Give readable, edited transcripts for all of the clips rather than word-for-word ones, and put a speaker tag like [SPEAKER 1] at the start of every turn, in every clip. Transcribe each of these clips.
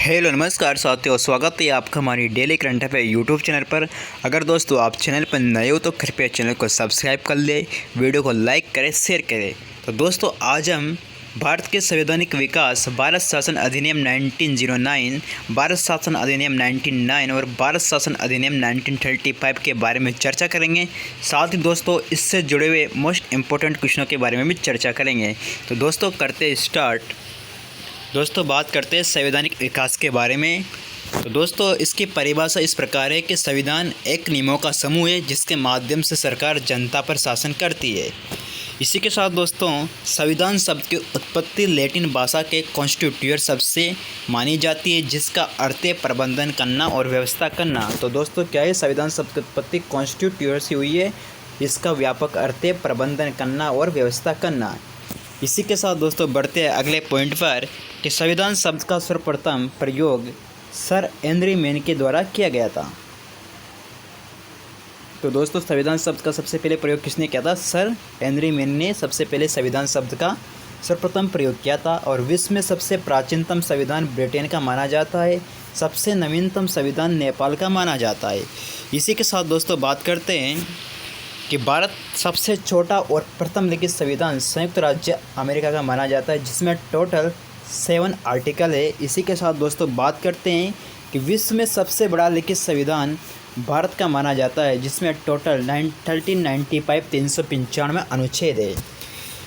[SPEAKER 1] Hello नमस्कार साथियों, स्वागत है आपका हमारी daily current affair YouTube channel पर। अगर दोस्तों आप चैनल पर नए हो तो कृपया चैनल को सब्सक्राइब कर ले, वीडियो को लाइक करें, शेयर करें। तो दोस्तों आज हम भारत के संवैधानिक विकास, भारत शासन अधिनियम 1909, भारत शासन अधिनियम 1909 और भारत शासन अधिनियम 1935 के बारे में चर्चा करेंगे। साथ ही दोस्तों इससे जुड़े हुए मोस्ट इम्पोर्टेंट क्वेश्चनों के बारे में भी चर्चा करेंगे। तो दोस्तों करते स्टार्ट। दोस्तों बात करते हैं संवैधानिक विकास के बारे में। तो दोस्तों इसकी परिभाषा इस प्रकार है कि संविधान एक नियमों का समूह है जिसके माध्यम से सरकार जनता पर शासन करती है। इसी के साथ दोस्तों संविधान शब्द की उत्पत्ति लैटिन भाषा के कॉन्स्टिट्यूयर शब्द से मानी जाती है जिसका अर्थ है प्रबंधन करना और व्यवस्था करना। तो दोस्तों क्या है, संविधान शब्द की उत्पत्ति कॉन्स्टिट्यूयर से हुई है, इसका व्यापक अर्थ है प्रबंधन करना और व्यवस्था करना। इसी के साथ दोस्तों बढ़ते हैं अगले पॉइंट पर कि संविधान शब्द का सर्वप्रथम प्रयोग सर हेनरी मैन के द्वारा किया गया था। तो दोस्तों संविधान शब्द का सबसे पहले प्रयोग किसने किया था? सर हेनरी मैन ने सबसे पहले संविधान शब्द का सर्वप्रथम प्रयोग किया था। और विश्व में सबसे प्राचीनतम संविधान ब्रिटेन का माना जाता है, सबसे नवीनतम संविधान नेपाल का माना जाता है। इसी के साथ दोस्तों बात करते हैं कि भारत सबसे छोटा और प्रथम लिखित संविधान संयुक्त राज्य अमेरिका का माना जाता है जिसमें टोटल 7 आर्टिकल है। इसी के साथ दोस्तों बात करते हैं कि विश्व में सबसे बड़ा लिखित संविधान भारत का माना जाता है जिसमें टोटल 395 अनुच्छेद है।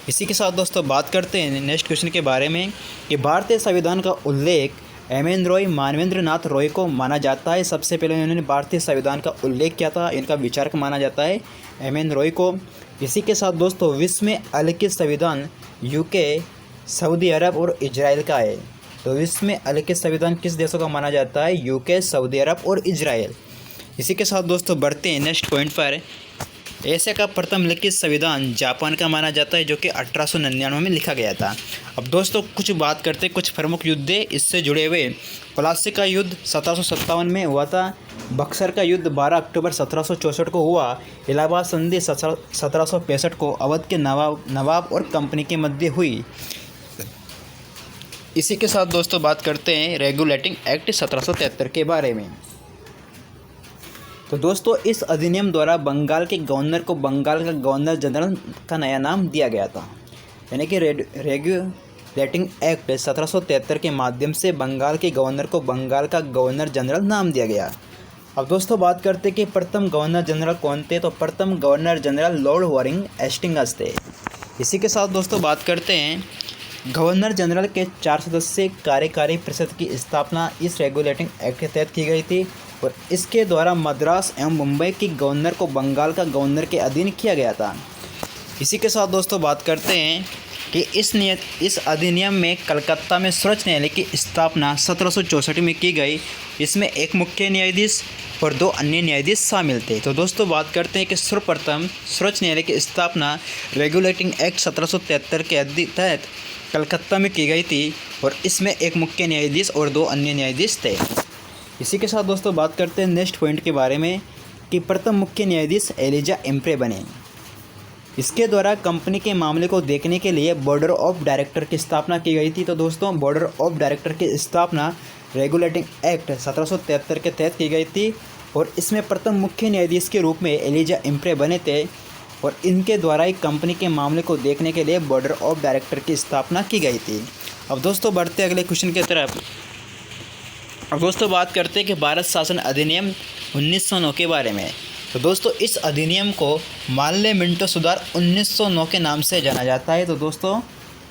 [SPEAKER 1] इसी के साथ दोस्तों बात करते हैं नेक्स्ट क्वेश्चन के बारे में कि भारतीय संविधान का उल्लेख एम.एन. रॉय, मानवेंद्र नाथ रॉय को माना जाता है। सबसे पहले इन्होंने भारतीय संविधान का उल्लेख किया था, इनका विचारक माना जाता है एम.एन. रॉय को। इसी के साथ दोस्तों विश्व में अलिखित संविधान यूके, सऊदी अरब और इजराइल का है। तो विश्व में अलिखित संविधान किस देशों का माना जाता है? यूके, सऊदी अरब और इजराइल। इसी के साथ दोस्तों बढ़ते हैं नेक्स्ट पॉइंट पर। एशिया का प्रथम लिखित संविधान जापान का माना जाता है जो कि 1899 में लिखा गया था। अब दोस्तों कुछ बात करते हैं कुछ प्रमुख युद्ध इससे जुड़े हुए। प्लासी का युद्ध 1757 में हुआ था। बक्सर का युद्ध 12 अक्टूबर 1764 को हुआ। इलाहाबाद संधि 1765 को अवध के नवाब और कंपनी के मध्य हुई। इसी के साथ दोस्तों बात करते हैं रेगुलेटिंग एक्ट 1773 के बारे में। तो दोस्तों इस अधिनियम द्वारा बंगाल के गवर्नर को बंगाल का गवर्नर जनरल का नया नाम दिया गया था, यानी कि रेगुलेटिंग एक्ट 1773 के माध्यम से बंगाल के गवर्नर को बंगाल का गवर्नर जनरल नाम दिया गया। अब दोस्तों बात करते हैं कि प्रथम गवर्नर जनरल कौन थे? तो प्रथम governor general Lord Warring Hastings थे। इसी के साथ दोस्तों बात करते हैं गवर्नर जनरल के 4 सदस्यीय कार्यकारी परिषद की स्थापना इस रेगुलेटिंग एक्ट के तहत की गई थी और इसके द्वारा मद्रास एवं मुंबई की गवर्नर को बंगाल का गवर्नर के अधीन किया गया था। इसी के साथ दोस्तों बात करते हैं कि इस अधिनियम में कलकत्ता में सर्वोच्च न्यायालय की स्थापना 1764 में की गई। इसमें एक मुख्य न्यायाधीश और 2 अन्य न्यायाधीश शामिल थे। तो दोस्तों बात करते हैं कि सर्वप्रथम सर्वोच्च न्यायालय की स्थापना रेगुलेटिंग एक्ट 1773 के तहत कलकत्ता में की गई थी और इसमें एक मुख्य न्यायाधीश और 2 अन्य न्यायाधीश थे। इसी के साथ दोस्तों बात करते हैं नेक्स्ट पॉइंट के बारे में कि प्रथम मुख्य न्यायाधीश एलिजा एम्प्रे बने। इसके द्वारा कंपनी के मामले को देखने के लिए बोर्ड ऑफ डायरेक्टर की स्थापना की गई थी। तो दोस्तों बोर्ड ऑफ डायरेक्टर की स्थापना रेगुलेटिंग एक्ट 1773 के तहत की गई थी और इसमें प्रथम मुख्य न्यायाधीश के रूप में एलिजा एम्प्रे बने थे और इनके द्वारा ही कंपनी के मामले को देखने के लिए बोर्ड ऑफ डायरेक्टर की स्थापना की गई थी। अब दोस्तों बढ़ते अगले क्वेश्चन की तरफ। अब दोस्तों बात करते हैं कि भारत शासन अधिनियम 1909 के बारे में। तो दोस्तों इस अधिनियम को माल्य मिंटो सुधार 1909 के नाम से जाना जाता है। तो दोस्तों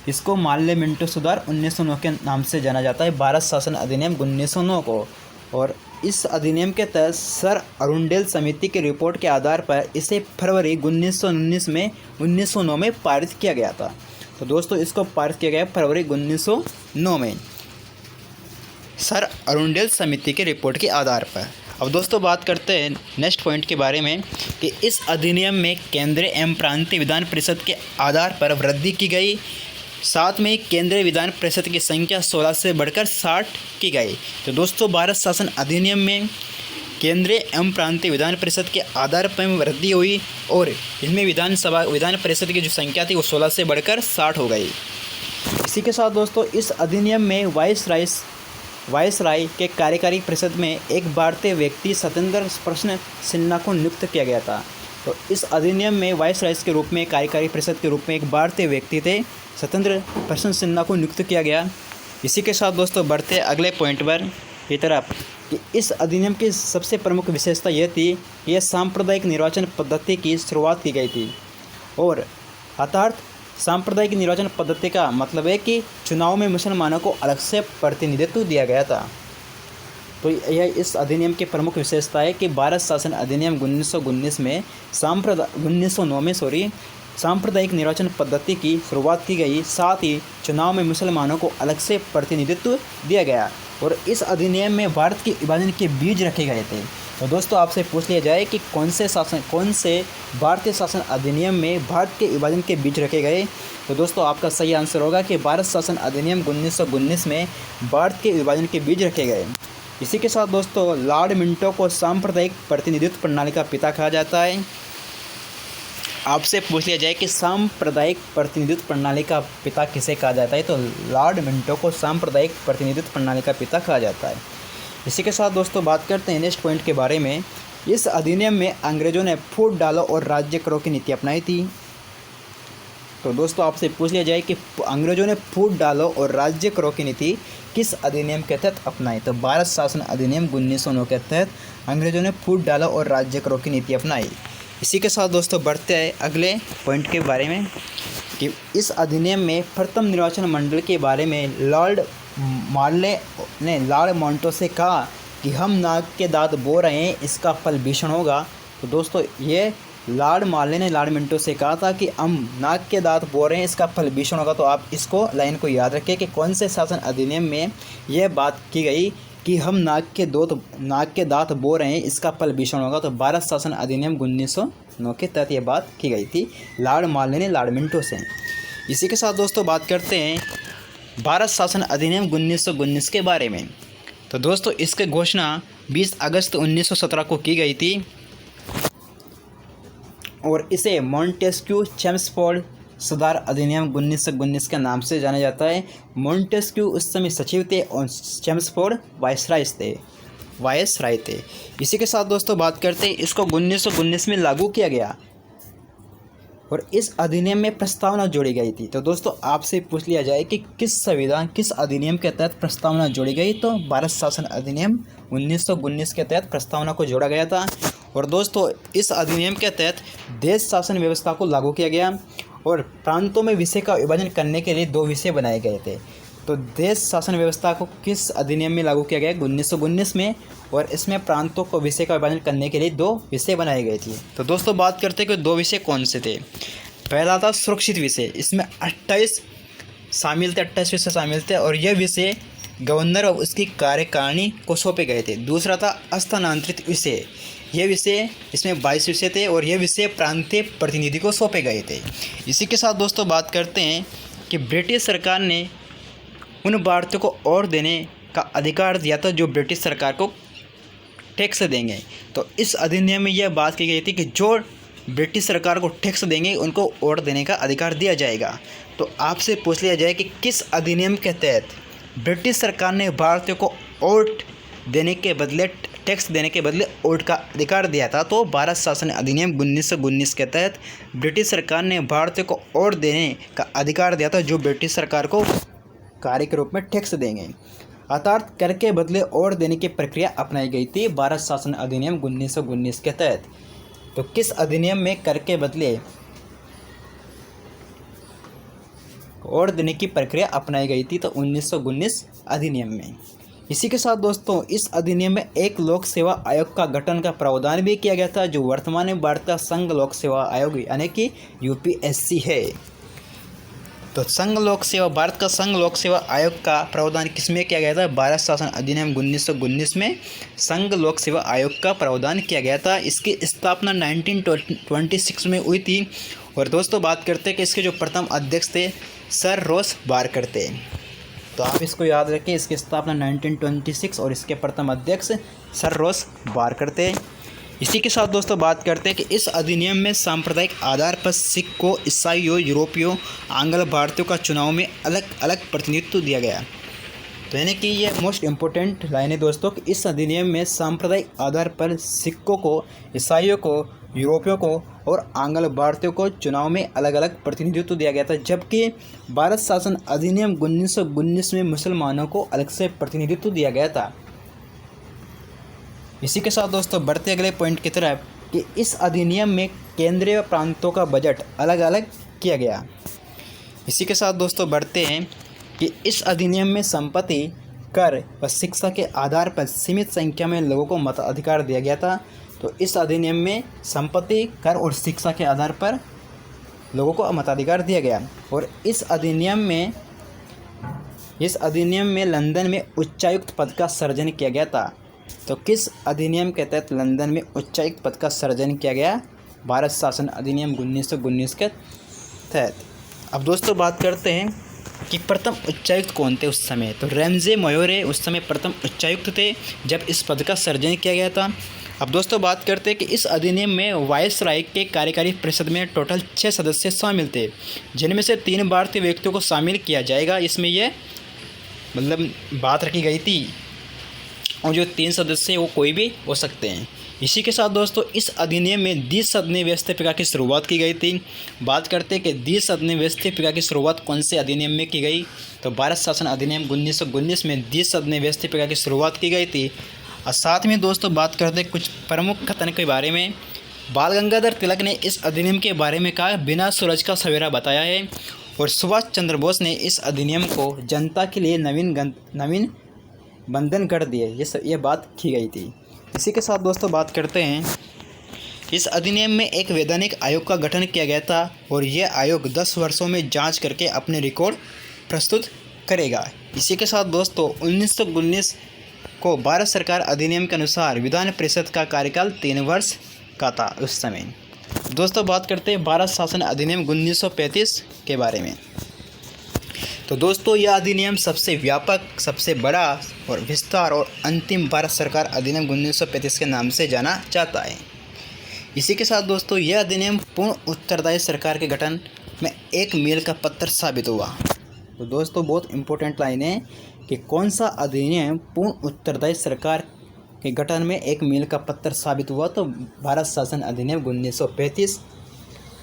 [SPEAKER 1] इसको माल्य मिंटो सुधार 1909 के नाम से जाना जाता है, भारत शासन अधिनियम 1909 को। और इस अधिनियम के तहत सर अरुंडेल समिति की रिपोर्ट के आधार पर इसे फरवरी 1909 में पारित किया गया था। तो दोस्तों इसको पारित किया गया फरवरी 1909 में सर अरुंडेल समिति की रिपोर्ट के आधार पर। अब दोस्तों बात करते हैं नेक्स्ट पॉइंट के बारे में कि इस अधिनियम में केंद्रीय एवं प्रांतीय विधान परिषद के आधार पर वृद्धि की गई। साथ में केंद्रीय विधान परिषद की संख्या 16 से बढ़कर 60 की गई। तो दोस्तों भारत शासन अधिनियम में केंद्रीय एवं प्रांतीय विधान परिषद के आधार पर वृद्धि हुई और इसमें विधान परिषद की जो संख्या थी वो 16 से बढ़कर 60 हो गई। इसी के साथ दोस्तों इस अधिनियम में वाइस राइस वायसराय के कार्यकारी परिषद में एक भारतीय व्यक्ति सत्येंद्र प्रसन्न सिन्हा को नियुक्त किया गया था। तो इस अधिनियम में वायसराय के रूप में, कार्यकारी परिषद के रूप में एक भारतीय व्यक्ति थे सत्येंद्र प्रसन्न सिन्हा को नियुक्त किया गया। इसी के साथ दोस्तों बढ़ते अगले पॉइंट पर की तरफ कि इस अधिनियम की सबसे प्रमुख विशेषता यह थी कि यह सांप्रदायिक निर्वाचन पद्धति की शुरुआत की गई थी। और अर्थात सांप्रदायिक निर्वाचन पद्धति का मतलब है कि चुनाव में मुसलमानों को अलग से प्रतिनिधित्व दिया गया था। तो यह इस अधिनियम की प्रमुख विशेषता है कि भारत शासन अधिनियम 1919 में 1909 में सांप्रदायिक निर्वाचन पद्धति की शुरुआत की गई। साथ ही चुनाव में मुसलमानों को अलग से प्रतिनिधित्व दिया गया और इस अधिनियम में भारत के विभाजन के बीज रखे गए थे। तो दोस्तों आपसे पूछ लिया जाए कि कौन से भारतीय शासन अधिनियम में भारत के विभाजन के बीज रखे गए, तो दोस्तों आपका सही आंसर होगा कि भारत शासन अधिनियम 1919 में भारत के विभाजन के बीज रखे गए। इसी के साथ दोस्तों लॉर्ड मिंटो को सांप्रदायिक प्रतिनिधित्व प्रणाली का पिता कहा जाता है। आपसे पूछ लिया जाए कि सांप्रदायिक प्रतिनिधित्व प्रणाली का पिता किसे कहा जाता है, तो लॉर्ड मिंटो को सांप्रदायिक प्रतिनिधित्व प्रणाली का पिता कहा जाता है। इसी के साथ दोस्तों बात करते हैं नेक्स्ट पॉइंट के बारे में। इस अधिनियम में अंग्रेजों ने फूट डालो और राज्य करो की नीति अपनाई थी। तो दोस्तों आपसे पूछ लिया जाए कि अंग्रेजों ने फूट डालो और राज्य करो की नीति किस अधिनियम के तहत अपनाई, तो भारत शासन अधिनियम 1909 के तहत अंग्रेजों ने फूट डालो और राज्य करो की नीति अपनाई। इसी के साथ दोस्तों बढ़ते हैं अगले पॉइंट के बारे में कि इस अधिनियम में प्रथम निर्वाचन मंडल के बारे में लॉर्ड मार्ले ने लॉर्ड मॉन्टो से कहा कि हम नाक के दांत बो रहे हैं, इसका फल भीषण होगा। तो दोस्तों ये लॉर्ड मार्ले ने लॉर्ड मिंटो से कहा था कि हम नाक के दांत बो रहे हैं, इसका फल भीषण होगा। तो आप इसको लाइन को याद रखें कि कौन से शासन अधिनियम में यह बात की गई कि हम नाक के दांत बो रहे हैं, इसका फल भीषण होगा। तो भारत शासन अधिनियम 1909 के तहत यह बात की गई थी लॉर्ड मार्ले ने लॉर्ड मिंटो से। इसी के साथ दोस्तों बात करते हैं भारत शासन अधिनियम 1919 के बारे में। तो दोस्तों इसकी घोषणा 20 अगस्त 1917 को की गई थी और इसे मॉन्टेस्क्यू चेम्सफोर्ड सुधार अधिनियम 1919 के नाम से जाना जाता है। मॉन्टेस्क्यू उस समय सचिव थे और चेम्सफोर्ड वायसराय थे। इसी के साथ दोस्तों बात करते हैं इसको 1919 में लागू किया गया और इस अधिनियम में प्रस्तावना जोड़ी गई थी। तो दोस्तों आपसे पूछ लिया जाए कि किस अधिनियम के तहत प्रस्तावना जोड़ी गई, तो भारत शासन अधिनियम 1919 के तहत प्रस्तावना को जोड़ा गया था। और दोस्तों इस अधिनियम के तहत देश शासन व्यवस्था को लागू किया गया और प्रांतों में विषय का विभाजन करने के लिए 2 विषय बनाए गए थे। तो देश शासन व्यवस्था को किस अधिनियम में लागू किया गया? 1919 में, और इसमें प्रांतों को विषय का विभाजन करने के लिए 2 विषय बनाए गए थे। तो दोस्तों बात करते हैं कि 2 विषय कौन से थे। पहला था सुरक्षित विषय, इसमें 28 विषय शामिल थे और यह विषय गवर्नर और उसकी कार्यकारिणी को सौंपे गए थे। दूसरा था स्थानांतरित विषय, यह विषय इसमें 22 विषय थे और यह विषय प्रांतीय प्रतिनिधि को सौंपे गए थे। इसी के साथ दोस्तों बात करते हैं कि ब्रिटिश सरकार ने उन भारतीयों को और देने का अधिकार दिया था जो ब्रिटिश सरकार को टैक्स देंगे। तो इस अधिनियम में यह बात की गई थी कि जो ब्रिटिश सरकार को टैक्स देंगे उनको वोट देने का अधिकार दिया जाएगा। तो आपसे पूछ लिया जाए कि किस अधिनियम के तहत ब्रिटिश सरकार ने भारतीयों को वोट देने के बदले, टैक्स देने के बदले वोट का अधिकार दिया था? तो भारत शासन अधिनियम 1919 के तहत ब्रिटिश सरकार ने भारतीयों को वोट देने का अधिकार दिया था जो ब्रिटिश सरकार को कार्य के रूप में टैक्स देंगे, अर्थात कर के बदले वोट देने की प्रक्रिया अपनाई गई थी भारत शासन अधिनियम 1919 के तहत। तो किस अधिनियम में कर के बदले वोट देने की प्रक्रिया अपनाई गई थी? तो 1919 अधिनियम में। इसी के साथ दोस्तों इस अधिनियम में एक लोक सेवा आयोग का गठन का प्रावधान भी किया गया था जो वर्तमान में भारत का संघ लोक सेवा आयोग यानी कि यूपीएससी है। तो भारत का संघ लोक सेवा आयोग का प्रावधान किसमें किया गया था? भारत शासन अधिनियम 1919 में संघ लोक सेवा आयोग का प्रावधान किया गया था। इसकी स्थापना 1926 में हुई थी। और दोस्तों बात करते हैं कि इसके जो प्रथम अध्यक्ष थे सर रॉस बारकर थे। तो आप इसको याद रखें, इसकी स्थापना 1926 और इसके प्रथम अध्यक्ष सर रॉस बारकर थे। इसी के साथ दोस्तों बात करते हैं कि इस अधिनियम में सांप्रदायिक आधार पर सिखों, ईसाइयों, यूरोपियों, आंग्ल भारतीयों का चुनाव में अलग अलग प्रतिनिधित्व दिया गया। तो यानी कि ये मोस्ट इम्पोर्टेंट लाइन है दोस्तों कि इस अधिनियम में सांप्रदायिक आधार पर सिखों को, ईसाइयों को, यूरोपियों को और आंग्ल भारतीयों को चुनाव में अलग अलग प्रतिनिधित्व दिया गया था, जबकि भारत शासन अधिनियम 1919 में मुसलमानों को अलग से प्रतिनिधित्व दिया गया था। इसी के साथ दोस्तों बढ़ते अगले पॉइंट की तरफ कि इस अधिनियम में केंद्रीय प्रांतों का बजट अलग अलग किया गया। इसी के साथ दोस्तों बढ़ते हैं कि इस अधिनियम में संपत्ति, कर व शिक्षा के आधार पर सीमित संख्या में लोगों को मताधिकार दिया गया था। तो इस अधिनियम में संपत्ति, कर और शिक्षा के आधार पर लोगों को मताधिकार दिया गया। और इस अधिनियम में लंदन में उच्चायुक्त पद का सृजन किया गया था। तो किस अधिनियम के तहत लंदन में उच्चायुक्त पद का सृजन किया गया? भारत शासन अधिनियम 1919 के तहत। अब दोस्तों बात करते हैं कि प्रथम उच्चायुक्त कौन थे उस समय। तो रैमजे मयोरे उस समय प्रथम उच्चायुक्त थे जब इस पद का सृजन किया गया था। अब दोस्तों बात करते हैं कि इस अधिनियम में वायसराय के कार्यकारी परिषद में टोटल 6 सदस्य शामिल थे, जिनमें से 3 भारतीय व्यक्तियों को शामिल किया जाएगा। इसमें यह बात रखी गई थी, और जो 3 सदस्य वो कोई भी हो सकते हैं। इसी के साथ दोस्तों इस अधिनियम में द्विसदनीय व्यवस्थापिका की शुरुआत की गई थी। बात करते हैं कि द्विसदनीय व्यवस्थापिका की शुरुआत कौन से अधिनियम में की गई? तो भारत शासन अधिनियम 1919 में द्विसदनीय व्यवस्थापिका की शुरुआत की गई थी। और साथ में दोस्तों बात करते हैं कुछ प्रमुख कथन के बारे में। बाल गंगाधर तिलक ने इस अधिनियम के बारे में कहा, बिना सूरज का सवेरा बताया है। और सुभाष चंद्र बोस ने इस अधिनियम को जनता के लिए नवीन बंधन कर दिए, ये बात की गई थी। इसी के साथ दोस्तों बात करते हैं इस अधिनियम में एक वैधानिक आयोग का गठन किया गया था, और यह आयोग 10 वर्षों में जांच करके अपने रिकॉर्ड प्रस्तुत करेगा। इसी के साथ दोस्तों 1919 को भारत सरकार अधिनियम के अनुसार विधान परिषद का कार्यकाल 3 वर्ष का था उस समय। दोस्तों बात करते हैं भारत शासन अधिनियम 1935 के बारे में। तो दोस्तों यह अधिनियम सबसे व्यापक, सबसे बड़ा और विस्तार और अंतिम भारत सरकार अधिनियम 1935 के नाम से जाना जाता है। इसी के साथ दोस्तों यह अधिनियम पूर्ण उत्तरदायी सरकार के गठन में एक मील का पत्थर साबित हुआ। तो दोस्तों बहुत इंपॉर्टेंट लाइन है कि कौन सा अधिनियम पूर्ण उत्तरदायी सरकार के गठन में एक मील का पत्थर साबित हुआ? तो भारत शासन अधिनियम 1935।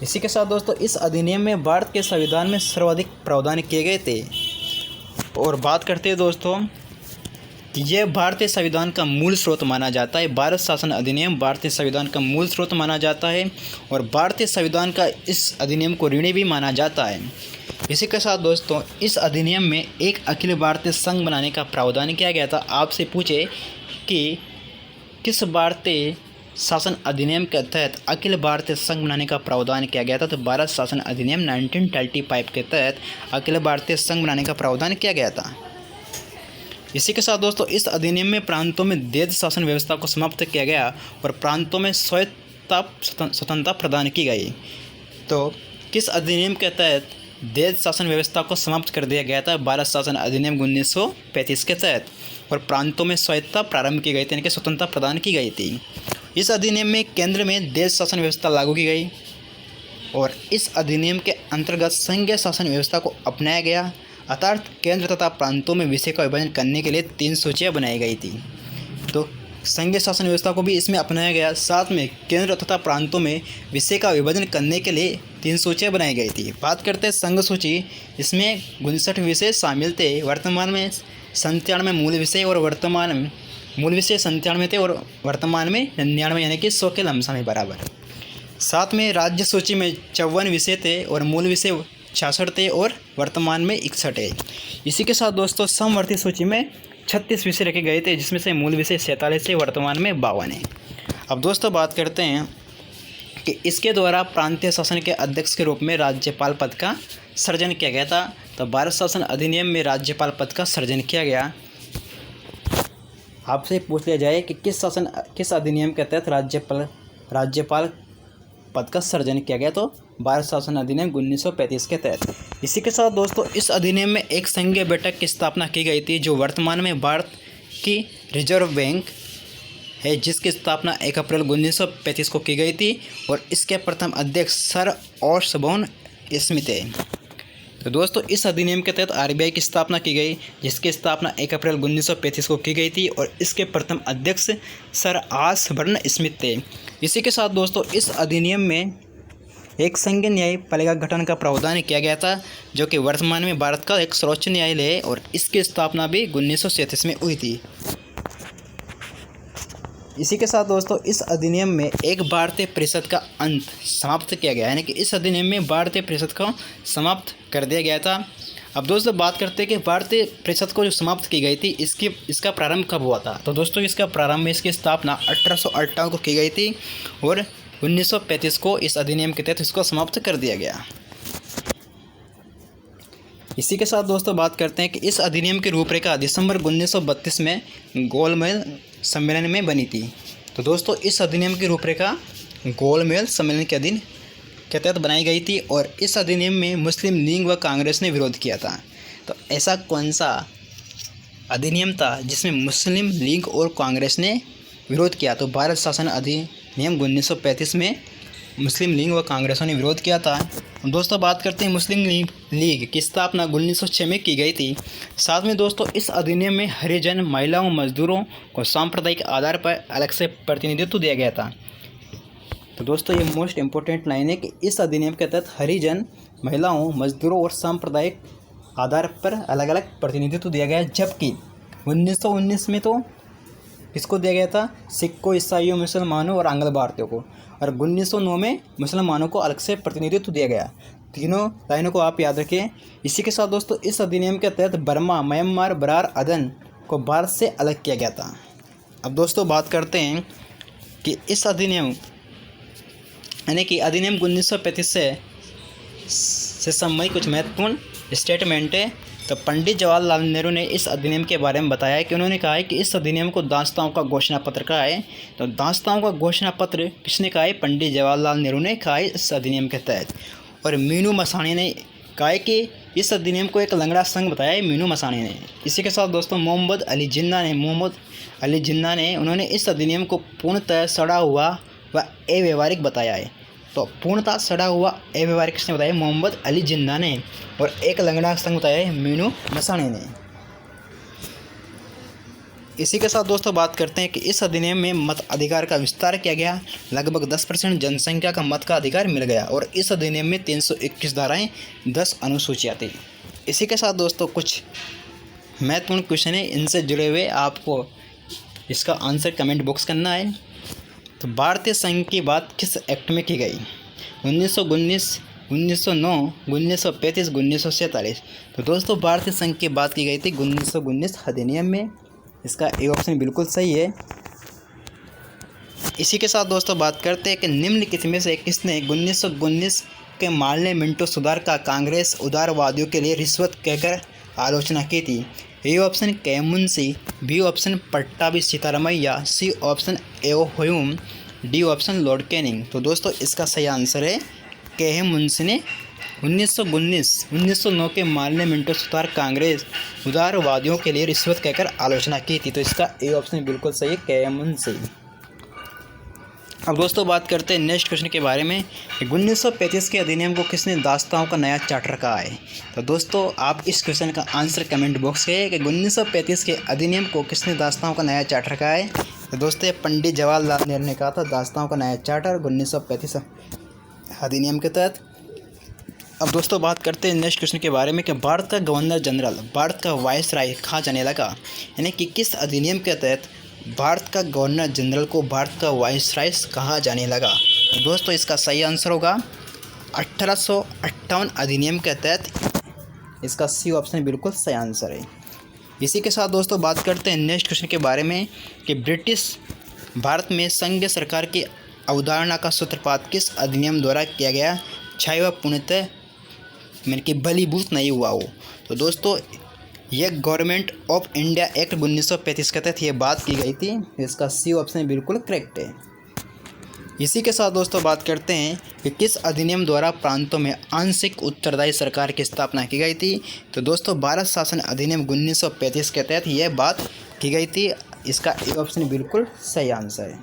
[SPEAKER 1] इसी के साथ दोस्तों इस अधिनियम में भारत के संविधान में सर्वाधिक प्रावधान किए गए थे। और बात करते हैं दोस्तों कि यह भारतीय संविधान का मूल स्रोत माना जाता है। भारत शासन अधिनियम भारतीय संविधान का मूल स्रोत माना जाता है, और भारतीय संविधान का इस अधिनियम को ऋणी भी माना जाता है। इसी के साथ दोस्तों इस अधिनियम में एक अखिल भारतीय संघ बनाने का प्रावधान किया गया था। आपसे पूछे कि किस भारतीय शासन अधिनियम के तहत अखिल भारतीय संघ बनाने का प्रावधान किया गया था? तो भारत शासन अधिनियम 1935 के तहत अखिल भारतीय संघ बनाने का प्रावधान किया गया था। इसी के साथ दोस्तों इस अधिनियम में प्रांतों में देश शासन व्यवस्था को समाप्त किया गया और प्रांतों में स्वतंत्रता प्रदान की गई। तो किस अधिनियम के तहत देश शासन व्यवस्था को समाप्त कर दिया गया था? भारत शासन अधिनियम 1935 के तहत, और प्रांतों में स्वायत्तता प्रारंभ की गई थी, यानी कि स्वतंत्रता प्रदान की गई थी। इस अधिनियम में केंद्र में देश शासन व्यवस्था लागू की गई, और इस अधिनियम के अंतर्गत संघीय शासन व्यवस्था को अपनाया गया, अर्थात केंद्र तथा प्रांतों में विषय का विभाजन करने के लिए 3 सूचियाँ बनाई गई थी। तो संघीय शासन व्यवस्था को भी इसमें अपनाया गया, साथ में केंद्र तथा प्रांतों में विषय का विभाजन करने के लिए 3 सूचियाँ बनाई गई थी। बात करते हैं संघ सूची, इसमें 59 विषय शामिल थे। वर्तमान में 97 मूल विषय और मूल विषय 97 थे, और वर्तमान में 99, यानी कि 100 के लमसम बराबर। साथ में राज्य सूची में 54 विषय थे और मूल विषय 66 थे, और वर्तमान में 61 है। इसी के साथ दोस्तों समवर्ती सूची में 36 विषय रखे गए थे, जिसमें से मूल विषय 47 है, वर्तमान में 52 है। अब दोस्तों बात करते हैं कि इसके द्वारा प्रांतीय शासन के अध्यक्ष के रूप में राज्यपाल पद का सृजन किया गया था। तो भारत शासन अधिनियम में राज्यपाल पद का सृजन किया गया। आपसे पूछ लिया जाए कि किस अधिनियम के तहत राज्यपाल पद का सृजन किया गया? तो भारत शासन अधिनियम 1935 के तहत। इसी के साथ दोस्तों इस अधिनियम में एक संघीय बैठक की स्थापना की गई थी, जो वर्तमान में भारत की रिजर्व बैंक है, जिसकी स्थापना 1 अप्रैल 1935 को की गई थी, और इसके प्रथम अध्यक्ष सर ओसबोर्न स्मिथ है। तो दोस्तों इस अधिनियम के तहत आरबीआई की स्थापना की गई, जिसकी स्थापना 1 अप्रैल 1935 को की गई थी और इसके प्रथम अध्यक्ष सर आशबर्न स्मिथ थे। इसी के साथ दोस्तों इस अधिनियम में एक संघ न्यायपालिका गठन का प्रावधान किया गया था, जो कि वर्तमान में भारत का एक सर्वोच्च न्यायालय है और इसकी स्थापना भी 1937 में हुई थी। इसी के साथ दोस्तों इस अधिनियम में एक भारतीय परिषद का अंत समाप्त किया गया, यानी कि इस अधिनियम में भारतीय परिषद को समाप्त कर दिया गया था। अब दोस्तों बात करते हैं कि भारतीय परिषद को जो समाप्त की गई थी इसका प्रारंभ कब हुआ था। तो दोस्तों इसका प्रारंभ में इसकी स्थापना 1858 को की गई थी और 1935 को इस अधिनियम के तहत इसको समाप्त कर दिया गया। इसी के साथ दोस्तों बात करते हैं कि इस अधिनियम की रूपरेखा दिसंबर 1932 में गोलमेज सम्मेलन में बनी थी। तो दोस्तों इस अधिनियम की रूपरेखा गोलमेज सम्मेलन के तहत बनाई गई थी और इस अधिनियम में मुस्लिम लीग व कांग्रेस ने विरोध किया था। तो ऐसा कौन सा अधिनियम था जिसमें मुस्लिम लीग और कांग्रेस ने विरोध किया? तो भारत शासन अधिनियम 1935 में मुस्लिम लीग व कांग्रेसों ने विरोध किया था। दोस्तों बात करते हैं मुस्लिम लीग की स्थापना 1906 में की गई थी। साथ में दोस्तों इस अधिनियम में हरिजन, महिलाओं, मजदूरों को सांप्रदायिक आधार पर अलग से प्रतिनिधित्व दिया गया था। तो दोस्तों ये मोस्ट इम्पोर्टेंट लाइन है कि इस अधिनियम के तहत हरिजन, महिलाओं, मजदूरों और सांप्रदायिक आधार पर अलग अलग प्रतिनिधित्व दिया गया, जबकि 1919 में तो किसको दिया गया था? सिखों, ईसाइयों, मुसलमानों और आंग्ल भारतीयों को। और 1909 में मुसलमानों को अलग से प्रतिनिधित्व दिया गया। तीनों लाइनों को आप याद रखें। इसी के साथ दोस्तों इस अधिनियम के तहत बर्मा, म्यांमार, बरार, अदन को भारत से अलग किया गया था। अब दोस्तों बात करते हैं कि इस अधिनियम यानी कि अधिनियम 1935 से संबंधित कुछ महत्वपूर्ण स्टेटमेंट है। तो पंडित जवाहरलाल नेहरू ने इस अधिनियम के बारे में बताया है कि उन्होंने कहा है कि इस अधिनियम को दास्ताओं का घोषणा पत्र कहा है। तो दास्ताओं का घोषणा पत्र किसने कहा है? पंडित जवाहरलाल नेहरू ने कहा है इस अधिनियम के तहत। और मीनू मसानी ने कहा है कि इस अधिनियम को एक लंगड़ा संघ बताया है मीनू मसानी ने। इसी के साथ दोस्तों मोहम्मद अली जिन्ना ने उन्होंने इस अधिनियम को पूर्णतः सड़ा हुआ व अव्यवहारिक बताया है। तो पूर्णतः सड़ा हुआ अव्यवहारिक किसने बताया? मोहम्मद अली जिन्ना ने। और एक लंगड़ा संघ बताया है मीनू मसानी ने। इसी के साथ दोस्तों बात करते हैं कि इस अधिनियम में मत अधिकार का विस्तार किया गया। लगभग 10% जनसंख्या का मत का अधिकार मिल गया और इस अधिनियम में 321 धाराएं, 10 अनुसूचियाँ थी। इसी के साथ दोस्तों कुछ महत्वपूर्ण क्वेश्चन है, इनसे जुड़े हुए आपको इसका आंसर कमेंट बॉक्स करना है। तो भारतीय संघ की बात किस एक्ट में की गई? 1919, 1909, 1935, 1947। तो दोस्तों भारतीय संघ की बात की गई थी 1919 अधिनियम में। इसका ए ऑप्शन बिल्कुल सही है। इसी के साथ दोस्तों बात करते हैं कि निम्नलिखित में से किसने 1919 के पार्लियामेंटो सुधार का कांग्रेस उदारवादियों के लिए रिश्वत कहकर आलोचना की थी? A option K Munshi, B option Pattabhi Sitaramayya, C option A O Hume, D option Lord Canning. तो दोस्तों इसका सही आंसर है के मुंशी ने 1909 के पार्लियामेंटो सुधार कांग्रेस उदारवादियों के लिए रिश्वत कहकर आलोचना की थी। तो इसका ए ऑप्शन बिल्कुल सही है, के मुंशी। अब दोस्तों बात करते हैं नेक्स्ट क्वेश्चन के बारे में। 1935 के अधिनियम को किसने दास्ताओं का नया चार्टर कहा है? तो दोस्तों आप इस क्वेश्चन का आंसर कमेंट बॉक्स में कि 1935 के अधिनियम को किसने दास्ताओं का नया चार्टर कहा है? तो दोस्तों पंडित जवाहरलाल नेहरू ने कहा था दास्ताओं का नया चार्टर 1935 अधिनियम के तहत। अब दोस्तों बात करते हैं नेक्स्ट क्वेश्चन के बारे में कि भारत का गवर्नर जनरल, भारत का वायसराय कहाँ जाने लगा? यानी कि किस अधिनियम के तहत भारत का गवर्नर जनरल को भारत का वायसराय कहा जाने लगा? तो दोस्तों इसका सही आंसर होगा 1858 अधिनियम के तहत। इसका सी ऑप्शन बिल्कुल सही आंसर है। इसी के साथ दोस्तों बात करते हैं नेक्स्ट क्वेश्चन के बारे में कि ब्रिटिश भारत में संघीय सरकार की अवधारणा का सूत्रपात किस अधिनियम द्वारा किया गया, चाहे वह पूर्णतः यानी कि बलीभूत नहीं हुआ हो? तो दोस्तों यह गवर्नमेंट ऑफ इंडिया एक्ट 1935 के तहत ये बात की गई थी। इसका सी ऑप्शन बिल्कुल करेक्ट है। इसी के साथ दोस्तों बात करते हैं कि किस अधिनियम द्वारा प्रांतों में आंशिक उत्तरदायी सरकार की स्थापना की गई थी? तो दोस्तों भारत शासन अधिनियम 1935 के तहत यह बात की गई थी। इसका ए ऑप्शन बिल्कुल सही आंसर है।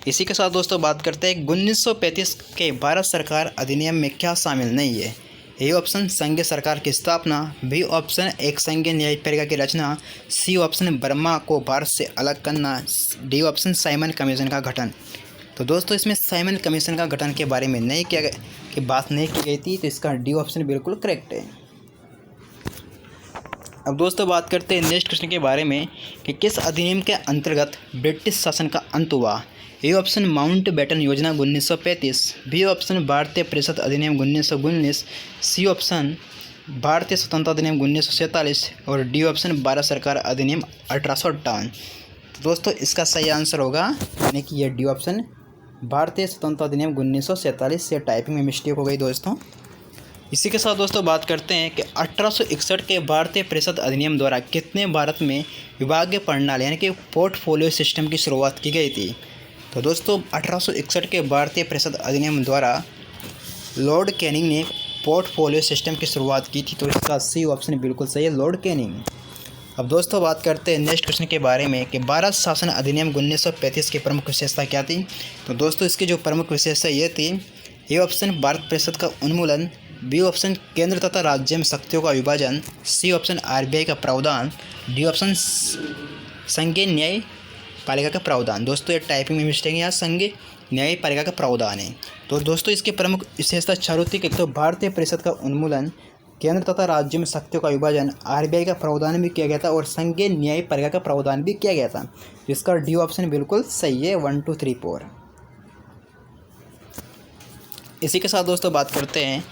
[SPEAKER 1] इसी के साथ दोस्तों बात करते हैं 1935 के भारत सरकार अधिनियम में क्या शामिल नहीं है। ए ऑप्शन संघीय सरकार की स्थापना, बी ऑप्शन एक संघीय न्यायपालिका की रचना, सी ऑप्शन बर्मा को भारत से अलग करना, डी ऑप्शन साइमन कमीशन का गठन। तो दोस्तों इसमें साइमन कमीशन का गठन के बारे में नहीं किया गया कि बात नहीं की गई थी, तो इसका डी ऑप्शन बिल्कुल करेक्ट है। अब दोस्तों बात करते हैं नेक्स्ट क्वेश्चन के बारे में कि किस अधिनियम के अंतर्गत ब्रिटिश शासन का अंत हुआ। ए ऑप्शन माउंट बैटन योजना 1935, बी ऑप्शन भारतीय परिषद अधिनियम 1919, सी ऑप्शन भारतीय स्वतंत्रता अधिनियम 1947 और डी ऑप्शन भारत सरकार अधिनियम 1858। तो दोस्तों इसका सही आंसर होगा यानी कि ये डी ऑप्शन भारतीय स्वतंत्रता अधिनियम 1947। से टाइपिंग में मिस्टेक हो गई दोस्तों। इसी के साथ दोस्तों बात करते हैं कि 1861 के भारतीय परिषद अधिनियम द्वारा कितने भारत में विभागीय प्रणाली यानी कि पोर्टफोलियो सिस्टम की शुरुआत की गई थी। तो दोस्तों 1861 के भारतीय परिषद अधिनियम द्वारा लॉर्ड कैनिंग ने पोर्टफोलियो सिस्टम की शुरुआत की थी। तो इसका सी ऑप्शन बिल्कुल सही है, लॉर्ड कैनिंग। अब दोस्तों बात करते हैं नेक्स्ट क्वेश्चन के बारे में कि भारत शासन अधिनियम 1935 की प्रमुख विशेषता क्या थी। तो दोस्तों इसकी जो प्रमुख विशेषता ये थी, ए ऑप्शन भारत परिषद का उन्मूलन, बी ऑप्शन केंद्र तथा राज्य में शक्तियों का विभाजन, सी ऑप्शन आरबीआई का प्रावधान, डी ऑप्शन संघीय न्यायपालिका का प्रावधान। दोस्तों ये टाइपिंग में मिस्टेक है, यहाँ संघीय न्यायपालिका का प्रावधान है। तो दोस्तों इसकी प्रमुख विशेषता चारों थी कि तो भारतीय परिषद का उन्मूलन, केंद्र तथा राज्य में शक्तियों का विभाजन, आरबीआई का प्रावधान भी किया गया था और संघीय न्यायपालिका का प्रावधान भी किया गया था। जिसका डी ऑप्शन बिल्कुल सही है, 1 2 3 4। इसी के साथ दोस्तों बात करते हैं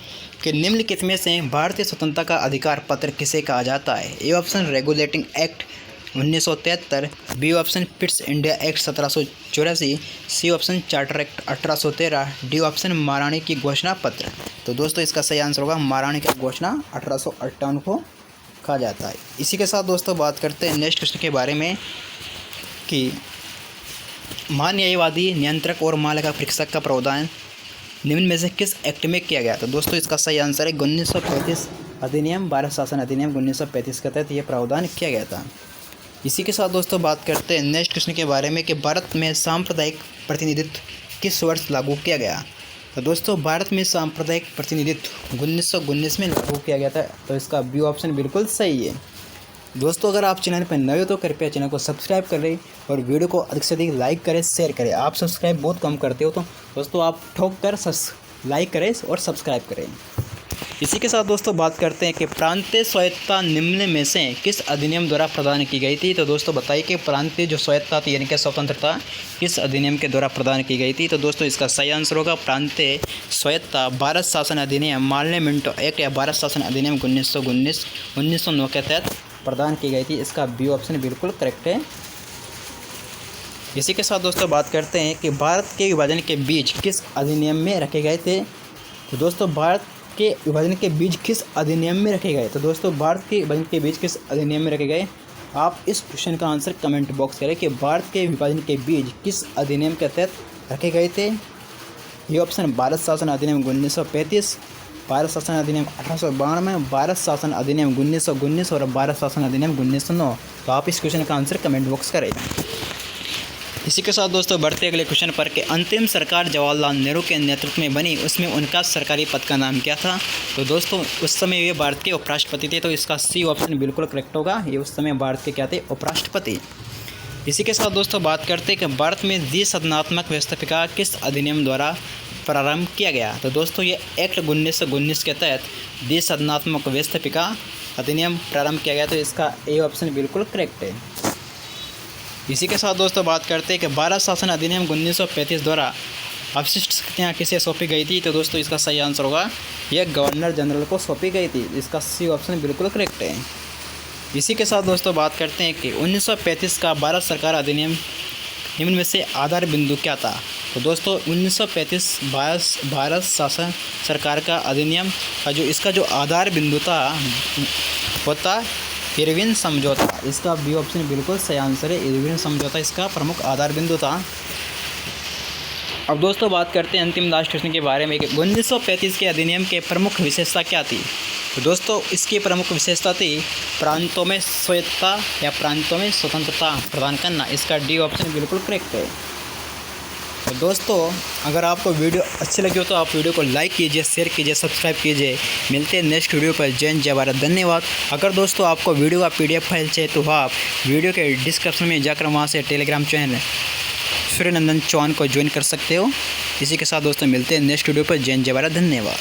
[SPEAKER 1] कि निम्नलिखित में से भारतीय स्वतंत्रता का अधिकार पत्र किसे कहा जाता है। A option regulating act 1973, B option Pitt's India act 1784, C option charter act 1813, D option महारानी की घोषणा पत्र। तो दोस्तों इसका सही आंसर होगा महारानी की घोषणा 1858 को कहा जाता है। इसी के साथ दोस्तों बात करते हैं नेक्स्ट क्वेश्चन के बारे में कि महान्यायवादी नियंत्रक और महालेखा परीक्षक का प्रावधान निम्न में से किस एक्ट में किया गया। तो दोस्तों इसका सही आंसर है 1935 अधिनियम, भारत शासन अधिनियम 1935 के तहत यह प्रावधान किया गया था। इसी के साथ दोस्तों बात करते हैं नेक्स्ट क्वेश्चन के बारे में कि भारत में सांप्रदायिक प्रतिनिधित्व किस वर्ष लागू किया गया। तो दोस्तों भारत में सांप्रदायिक प्रतिनिधित्व 1919 में लागू किया गया था। तो इसका बी ऑप्शन बिल्कुल सही है। दोस्तों अगर आप चैनल पर नए हो तो कृपया चैनल को सब्सक्राइब करें और वीडियो को अधिक से अधिक लाइक करें, शेयर करें। आप सब्सक्राइब बहुत कम करते हो, तो दोस्तों आप ठोक कर लाइक करें और सब्सक्राइब करें। इसी के साथ दोस्तों बात करते हैं कि प्रांतीय स्वायत्तता निम्न में से किस अधिनियम द्वारा प्रदान की गई थी। तो दोस्तों बताइए कि प्रांतीय जो स्वायत्तता थी यानी कि स्वतंत्रता किस अधिनियम के द्वारा प्रदान की गई थी। तो दोस्तों इसका सही आंसर होगा प्रांतीय स्वायत्तता भारत शासन अधिनियम पार्लियामेंट एक्ट या भारत शासन अधिनियम 1909 के तहत प्रदान की गई थी। इसका बी ऑप्शन बिल्कुल करेक्ट है। इसी के साथ दोस्तों बात करते हैं कि भारत के विभाजन के बीज किस अधिनियम में रखे गए थे। तो दोस्तों भारत के विभाजन के बीज किस अधिनियम में रखे गए। तो दोस्तों भारत के विभाजन के बीज किस अधिनियम में रखे गए। आप इस क्वेश्चन का आंसर कमेंट बॉक्स करें कि भारत के विभाजन के बीज किस अधिनियम के तहत रखे गए थे। ये ऑप्शन भारत शासन अधिनियम 1935, भारत शासन अधिनियम 1892, भारत शासन अधिनियम 1919 और भारत शासन अधिनियम 1909। तो आप इस क्वेश्चन का आंसर कमेंट बॉक्स करें। इसी के साथ दोस्तों बढ़ते अगले क्वेश्चन पर कि अंतरिम सरकार जवाहरलाल नेहरू के नेतृत्व में बनी, उसमें उनका सरकारी पद का नाम क्या था। तो दोस्तों उस समय ये भारत के उपराष्ट्रपति थे। तो इसका सी ऑप्शन बिल्कुल करेक्ट होगा, ये उस समय भारत के क्या थे, उपराष्ट्रपति। इसी के साथ दोस्तों बात करते हैं कि भारत में द्विसदनात्मक व्यवस्थापिका किस अधिनियम द्वारा प्रारंभ किया गया। तो दोस्तों ये एक्ट 1919 के तहत द्विसदनात्मक व्यवस्थापिका अधिनियम प्रारंभ किया गया। तो इसका ए ऑप्शन बिल्कुल करेक्ट है। इसी के साथ दोस्तों बात करते हैं कि भारत शासन अधिनियम 1935 द्वारा अवशिष्ट शक्तियाँ किसे सौंपी गई थी। तो दोस्तों इसका सही आंसर होगा यह गवर्नर जनरल को सौंपी गई थी। इसका सी ऑप्शन बिल्कुल करेक्ट है। इसी के साथ दोस्तों बात करते हैं कि 1935 का भारत सरकार अधिनियम निम्न में से आधार बिंदु क्या था। तो दोस्तों 1935 भारत शासन सरकार का अधिनियम का इसका जो आधार बिंदु था होता इरविन समझौता। इसका बी ऑप्शन बिल्कुल सही आंसर है, इरविन समझौता इसका प्रमुख आधार बिंदु था। अब दोस्तों बात करते हैं अंतिम लास्ट क्वेश्चन के बारे में कि 1935 के अधिनियम के प्रमुख विशेषता क्या थी। तो दोस्तों इसकी प्रमुख विशेषता थी प्रांतों में स्वायत्तता या प्रांतों में स्वतंत्रता प्रदान करना। इसका डी ऑप्शन बिल्कुल करेक्ट है। तो दोस्तों अगर आपको वीडियो अच्छी लगी हो तो आप वीडियो को लाइक कीजिए, शेयर कीजिए, सब्सक्राइब कीजिए। मिलते हैं नेक्स्ट वीडियो पर। जय हिंद, जय भारत, धन्यवाद। अगर दोस्तों आपको वीडियो का PDF फाइल चाहिए तो आप वीडियो के डिस्क्रिप्शन में जाकर वहाँ से टेलीग्राम चैनल सूर्यनंदन चौहान को ज्वाइन कर सकते हो। इसी के साथ दोस्तों मिलते हैं नेक्स्ट वीडियो पर। जय हिंद, जय भारत, धन्यवाद।